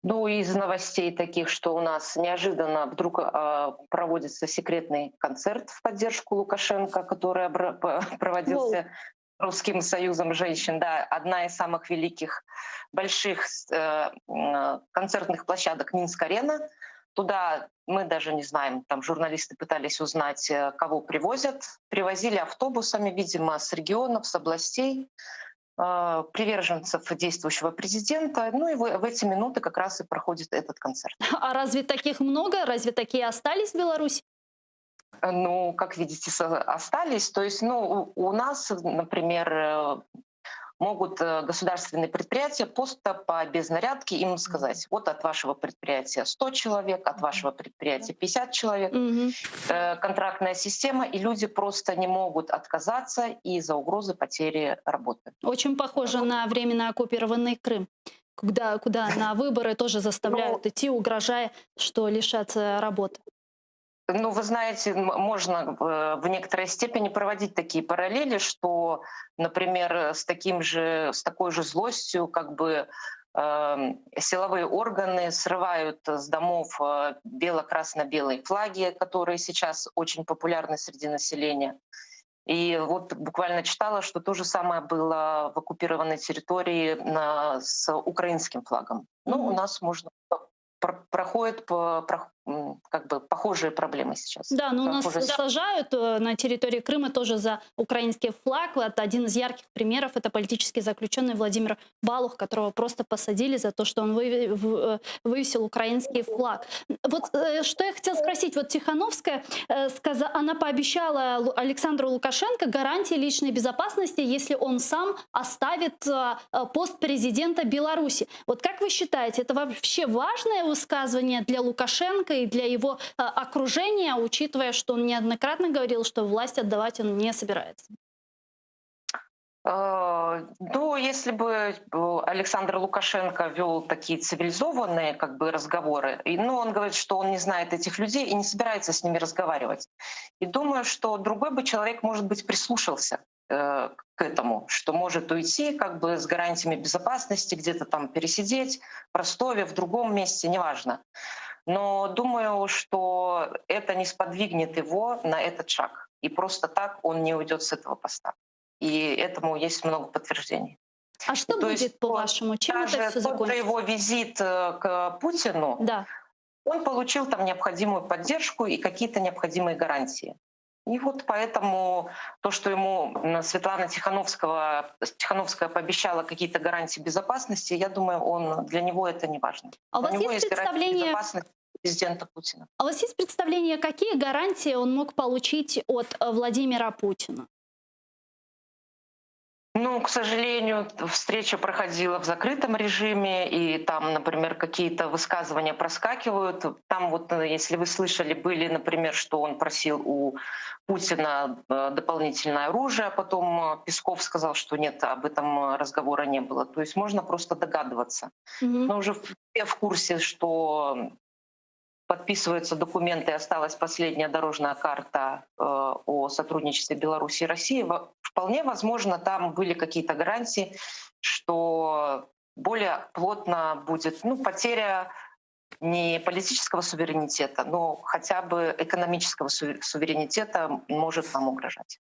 Ну, из новостей таких, что у нас неожиданно вдруг проводится секретный концерт в поддержку Лукашенко, который Воу. проводился Русским союзом женщин. Да, одна из самых великих больших концертных площадок Минск-арена. Туда мы даже не знаем, там журналисты пытались узнать, кого привозят. Привозили автобусами, видимо, с регионов, с областей, приверженцев действующего президента. Ну и в эти минуты как раз и проходит этот концерт. А разве таких много? Разве такие остались в Беларуси? Ну, как видите, остались. То есть, ну, у нас, например, могут государственные предприятия просто по безнарядке им сказать: вот от вашего предприятия 100 человек, от вашего предприятия 50 человек, Мгм. контрактная система, и люди просто не могут отказаться из-за угрозы потери работы. Очень похоже на временно оккупированный Крым, куда на выборы тоже Ну, заставляют идти, угрожая, что лишатся работы. Ну, вы знаете, можно в некоторой степени проводить такие параллели, что, например, с такой же злостью, как бы силовые органы срывают с домов бело-красно-белые флаги, которые сейчас очень популярны среди населения. И вот буквально читала, что то же самое было в оккупированной территории с украинским флагом. Ну, у Мгм. нас можно проходят как бы похожие проблемы сейчас. Да, но у нас Похожие сажают на территории Крыма тоже за украинский флаг. Вот один из ярких примеров — это политический заключенный Владимир Балух, которого просто посадили за то, что он вывесил украинский флаг. Вот что я хотела спросить. Вот Тихановская, она пообещала Александру Лукашенко гарантии личной безопасности, если он сам оставит пост президента Беларуси. Вот как вы считаете, это вообще важное высказывание для Лукашенко и для его окружения, учитывая, что он неоднократно говорил, что власть отдавать он не собирается? Ну, если бы Александр Лукашенко вел такие цивилизованные как бы разговоры, но он говорит, что он не знает этих людей и не собирается с ними разговаривать. И думаю, что другой бы человек, может быть, прислушался к этому, что может уйти как бы с гарантиями безопасности, где-то там пересидеть в Ростове, в другом месте, неважно. Но думаю, что это не сподвигнет его на этот шаг. И просто так он не уйдет с этого поста. И этому есть много подтверждений. А что То есть будет, по-вашему? Чем это даже все тот же закончится? его визит к Путину, Да. он получил там необходимую поддержку и какие-то необходимые гарантии. И вот поэтому то, что ему Тихановская пообещала какие-то гарантии безопасности, я думаю, для него это не важно. А у У вас него есть есть гарантии представление, безопасности президента Путина. а у вас есть представление, какие гарантии он мог получить от Владимира Путина? Ну, к сожалению, встреча проходила в закрытом режиме, и там, например, какие-то высказывания проскакивают. Там вот, если вы слышали, были, например, что он просил у Путина дополнительное оружие, а потом Песков сказал, что нет, об этом разговора не было. То есть можно просто догадываться. Мгм. Но уже все в курсе, что подписываются документы, осталась последняя дорожная карта о сотрудничестве Беларуси и России. Вполне возможно, там были какие-то гарантии, что более плотно будет потеря не политического суверенитета, но хотя бы экономического суверенитета может нам угрожать.